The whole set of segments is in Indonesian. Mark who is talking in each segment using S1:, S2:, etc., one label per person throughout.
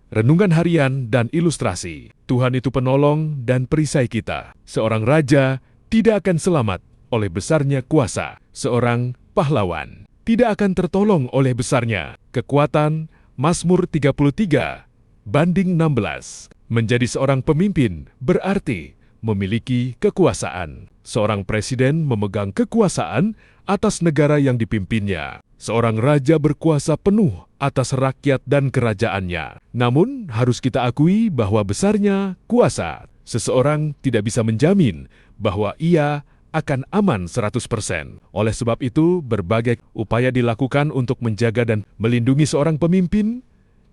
S1: Renungan harian dan ilustrasi. Tuhan itu penolong dan perisai kita. Seorang raja tidak akan selamat oleh besarnya kuasa. Seorang pahlawan tidak akan tertolong oleh besarnya kekuatan. Mazmur 33 banding 16. Menjadi seorang pemimpin berarti memiliki kekuasaan. Seorang presiden memegang kekuasaan atas negara yang dipimpinnya. Seorang raja berkuasa penuh atas rakyat dan kerajaannya. Namun, harus kita akui bahwa besarnya kuasa seseorang tidak bisa menjamin bahwa ia akan aman 100%. Oleh sebab itu, berbagai upaya dilakukan untuk menjaga dan melindungi seorang pemimpin.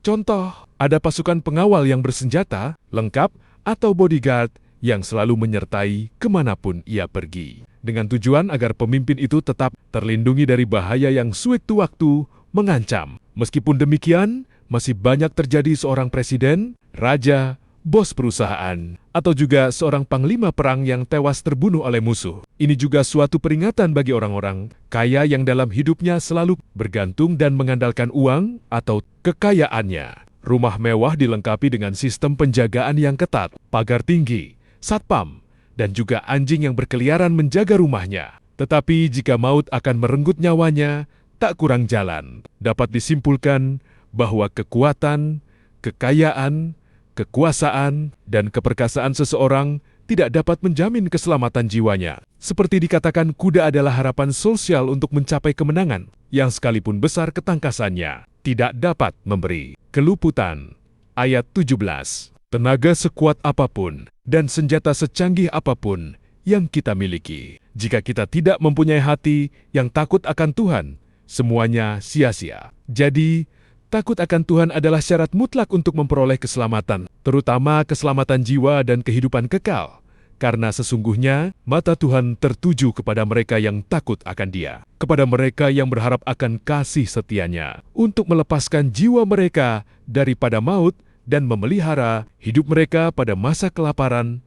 S1: Contoh, ada pasukan pengawal yang bersenjata, lengkap, atau bodyguard yang selalu menyertai kemanapun ia pergi. Dengan tujuan agar pemimpin itu tetap terlindungi dari bahaya yang sewaktu-waktu mengancam. Meskipun demikian, masih banyak terjadi seorang presiden, raja, bos perusahaan, atau juga seorang panglima perang yang tewas terbunuh oleh musuh. Ini juga suatu peringatan bagi orang-orang kaya yang dalam hidupnya selalu bergantung dan mengandalkan uang atau kekayaannya. Rumah mewah dilengkapi dengan sistem penjagaan yang ketat, pagar tinggi, satpam, dan juga anjing yang berkeliaran menjaga rumahnya. Tetapi jika maut akan merenggut nyawanya, tak kurang jalan. Dapat disimpulkan bahwa kekuatan, kekayaan, kekuasaan, dan keperkasaan seseorang tidak dapat menjamin keselamatan jiwanya. Seperti dikatakan, kuda adalah harapan sosial untuk mencapai kemenangan, yang sekalipun besar ketangkasannya, tidak dapat memberi keluputan. Ayat 17. Tenaga sekuat apapun dan senjata secanggih apapun yang kita miliki, jika kita tidak mempunyai hati yang takut akan Tuhan, semuanya sia-sia. Jadi, takut akan Tuhan adalah syarat mutlak untuk memperoleh keselamatan, terutama keselamatan jiwa dan kehidupan kekal. Karena sesungguhnya mata Tuhan tertuju kepada mereka yang takut akan Dia, kepada mereka yang berharap akan kasih setianya, untuk melepaskan jiwa mereka daripada maut dan memelihara hidup mereka pada masa kelaparan.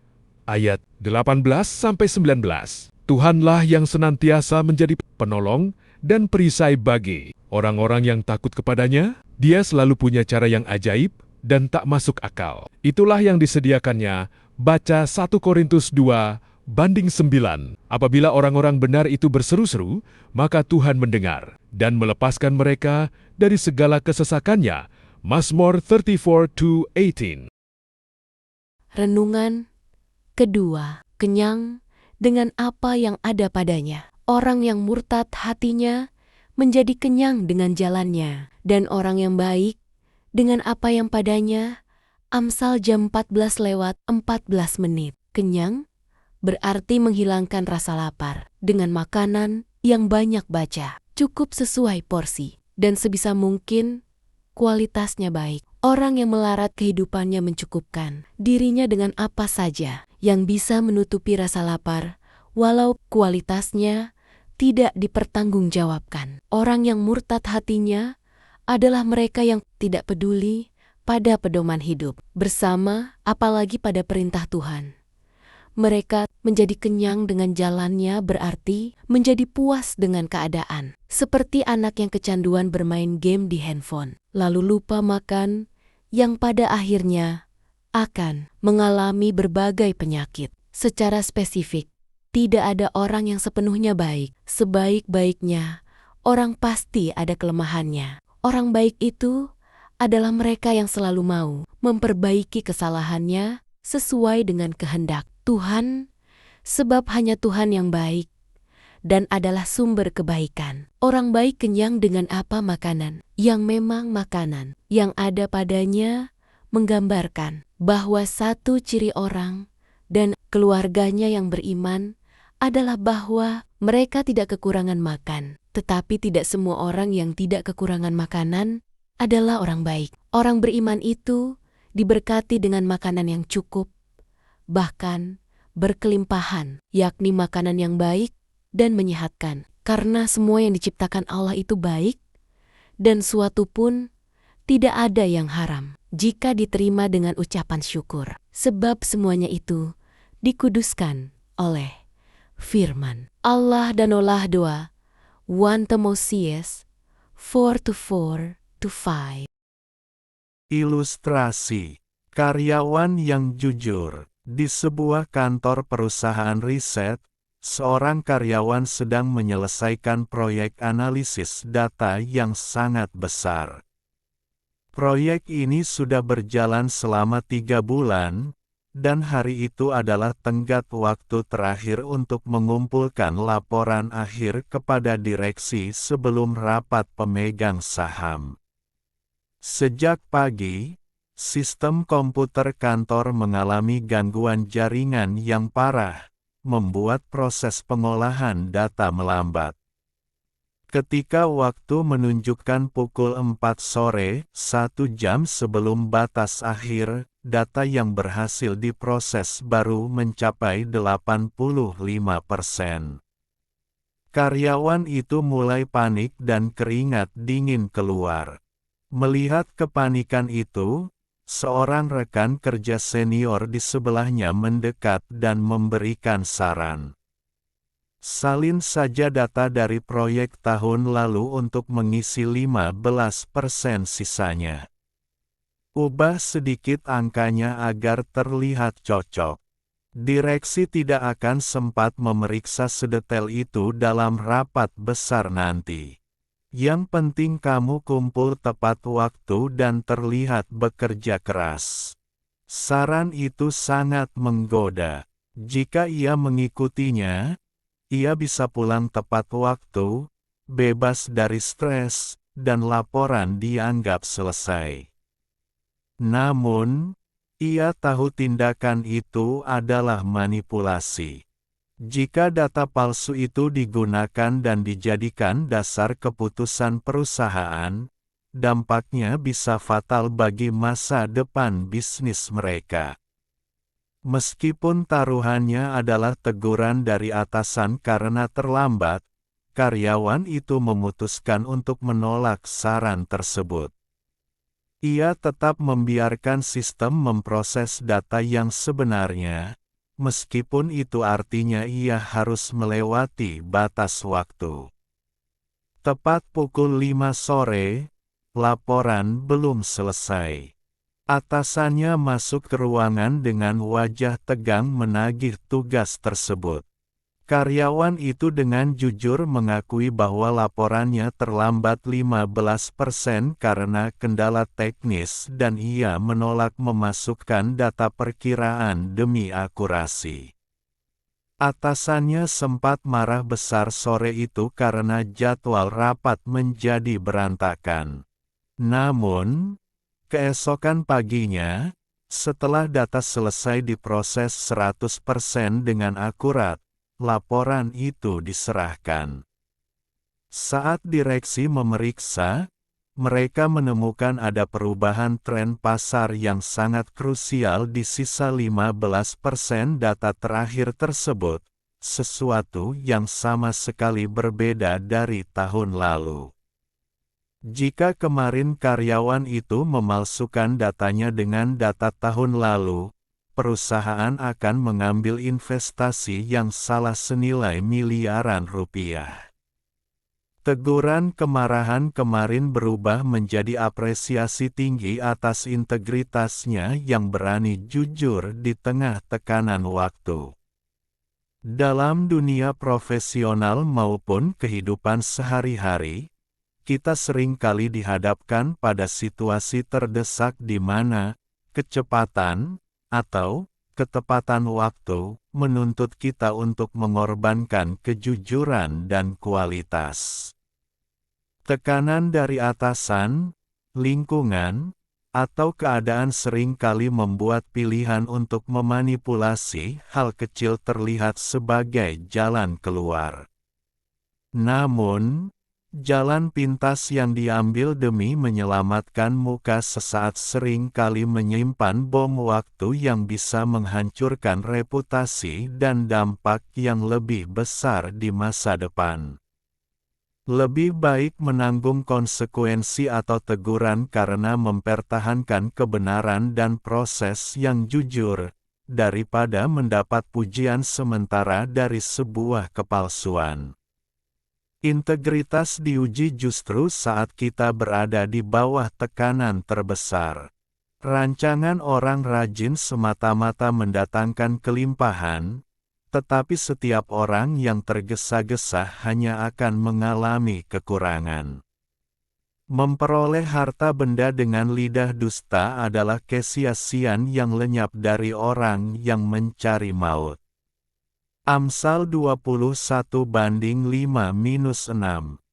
S1: Ayat 18-19. Tuhanlah yang senantiasa menjadi penolong dan perisai bagi orang-orang yang takut kepadanya. Dia selalu punya cara yang ajaib dan tak masuk akal. Itulah yang disediakannya. Baca 1 Korintus 2 banding 9. Apabila orang-orang benar itu berseru-seru, maka Tuhan mendengar dan melepaskan mereka dari segala kesesakannya. Mazmur 34:18.
S2: Renungan kedua, kenyang dengan apa yang ada padanya. Orang yang murtad hatinya menjadi kenyang dengan jalannya, dan orang yang baik dengan apa yang padanya. Amsal jam 14:14. Kenyang berarti menghilangkan rasa lapar dengan makanan yang banyak baca, cukup sesuai porsi, dan sebisa mungkin kualitasnya baik. Orang yang melarat kehidupannya mencukupkan dirinya dengan apa saja yang bisa menutupi rasa lapar, walau kualitasnya tidak dipertanggungjawabkan. Orang yang murtad hatinya adalah mereka yang tidak peduli pada pedoman hidup bersama, apalagi pada perintah Tuhan. Mereka menjadi kenyang dengan jalannya berarti menjadi puas dengan keadaan. Seperti anak yang kecanduan bermain game di handphone, lalu lupa makan, yang pada akhirnya akan mengalami berbagai penyakit. Secara spesifik, tidak ada orang yang sepenuhnya baik. Sebaik-baiknya, orang pasti ada kelemahannya. Orang baik itu adalah mereka yang selalu mau memperbaiki kesalahannya sesuai dengan kehendak Tuhan, sebab hanya Tuhan yang baik dan adalah sumber kebaikan. Orang baik kenyang dengan apa makanan, yang memang makanan yang ada padanya menggambarkan bahwa satu ciri orang dan keluarganya yang beriman adalah bahwa mereka tidak kekurangan makan. Tetapi tidak semua orang yang tidak kekurangan makanan adalah orang baik. Orang beriman itu diberkati dengan makanan yang cukup, bahkan berkelimpahan, yakni makanan yang baik dan menyehatkan. Karena semua yang diciptakan Allah itu baik, dan suatu pun tidak ada yang haram jika diterima dengan ucapan syukur. Sebab semuanya itu dikuduskan oleh firman Allah. Dan olah doa 1 Timotius 4:4-5.
S3: Ilustrasi. Karyawan yang jujur. Di sebuah kantor perusahaan riset, seorang karyawan sedang menyelesaikan proyek analisis data yang sangat besar. Proyek ini sudah berjalan selama 3 bulan, dan hari itu adalah tenggat waktu terakhir untuk mengumpulkan laporan akhir kepada direksi sebelum rapat pemegang saham. Sejak pagi, sistem komputer kantor mengalami gangguan jaringan yang parah, membuat proses pengolahan data melambat. Ketika waktu menunjukkan pukul 4 sore, 1 jam sebelum batas akhir, data yang berhasil diproses baru mencapai 85%. Karyawan itu mulai panik dan keringat dingin keluar. Melihat kepanikan itu, seorang rekan kerja senior di sebelahnya mendekat dan memberikan saran. Salin saja data dari proyek tahun lalu untuk mengisi 15% sisanya. Ubah sedikit angkanya agar terlihat cocok. Direksi tidak akan sempat memeriksa sedetail itu dalam rapat besar nanti. Yang penting kamu kumpul tepat waktu dan terlihat bekerja keras. Saran itu sangat menggoda. Jika ia mengikutinya, ia bisa pulang tepat waktu, bebas dari stres, dan laporan dianggap selesai. Namun, ia tahu tindakan itu adalah manipulasi. Jika data palsu itu digunakan dan dijadikan dasar keputusan perusahaan, dampaknya bisa fatal bagi masa depan bisnis mereka. Meskipun taruhannya adalah teguran dari atasan karena terlambat, karyawan itu memutuskan untuk menolak saran tersebut. Ia tetap membiarkan sistem memproses data yang sebenarnya, meskipun itu artinya ia harus melewati batas waktu. Tepat pukul 5 sore, laporan belum selesai. Atasannya masuk ke ruangan dengan wajah tegang menagih tugas tersebut. Karyawan itu dengan jujur mengakui bahwa laporannya terlambat 15% karena kendala teknis dan ia menolak memasukkan data perkiraan demi akurasi. Atasannya sempat marah besar sore itu karena jadwal rapat menjadi berantakan. Namun, keesokan paginya, setelah data selesai diproses 100% dengan akurat, laporan itu diserahkan. Saat direksi memeriksa, mereka menemukan ada perubahan tren pasar yang sangat krusial di sisa 15% data terakhir tersebut, sesuatu yang sama sekali berbeda dari tahun lalu. Jika kemarin karyawan itu memalsukan datanya dengan data tahun lalu, perusahaan akan mengambil investasi yang salah senilai miliaran rupiah. Teguran kemarahan kemarin berubah menjadi apresiasi tinggi atas integritasnya yang berani jujur di tengah tekanan waktu. Dalam dunia profesional maupun kehidupan sehari-hari, kita sering kali dihadapkan pada situasi terdesak di mana kecepatan atau ketepatan waktu menuntut kita untuk mengorbankan kejujuran dan kualitas. Tekanan dari atasan, lingkungan, atau keadaan sering kali membuat pilihan untuk memanipulasi hal kecil terlihat sebagai jalan keluar. Namun, jalan pintas yang diambil demi menyelamatkan muka sesaat sering kali menyimpan bom waktu yang bisa menghancurkan reputasi dan dampak yang lebih besar di masa depan. Lebih baik menanggung konsekuensi atau teguran karena mempertahankan kebenaran dan proses yang jujur, daripada mendapat pujian sementara dari sebuah kepalsuan. Integritas diuji justru saat kita berada di bawah tekanan terbesar. Rancangan orang rajin semata-mata mendatangkan kelimpahan, tetapi setiap orang yang tergesa-gesa hanya akan mengalami kekurangan. Memperoleh harta benda dengan lidah dusta adalah kesia-siaan yang lenyap dari orang yang mencari maut. Amsal 21:5-6